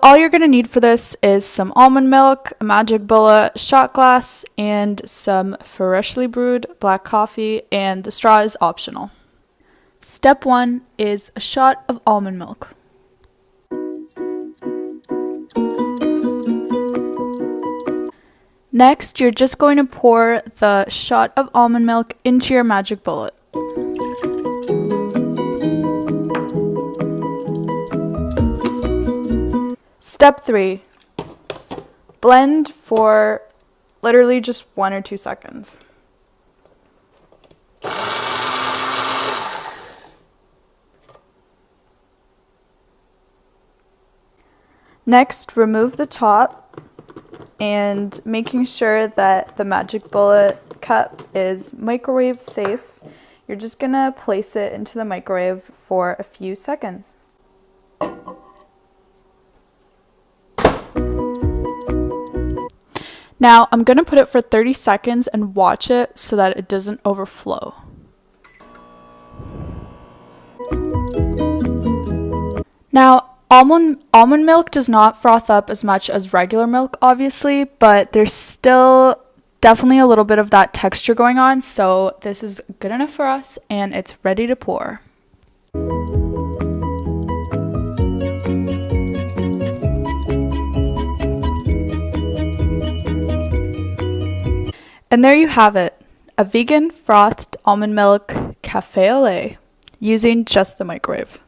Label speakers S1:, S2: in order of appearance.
S1: all you're going to need for this is some almond milk, a magic bullet, shot glass, and some freshly brewed black coffee, and the straw is optional. Step 1 is a shot of almond milk. Next, you're just going to pour the shot of almond milk into your magic bullet. Step 3, blend for literally just 1 or 2 seconds. Next, remove the top and making sure that the magic bullet cup is microwave safe, you're just gonna place it into the microwave for a few seconds. Now, I'm going to put it for 30 seconds and watch it so that it doesn't overflow. Now, almond milk does not froth up as much as regular milk, obviously, but there's still definitely a little bit of that texture going on, so this is good enough for us, and it's ready to pour. And there you have it, a vegan frothed almond milk cafe au lait using just the microwave.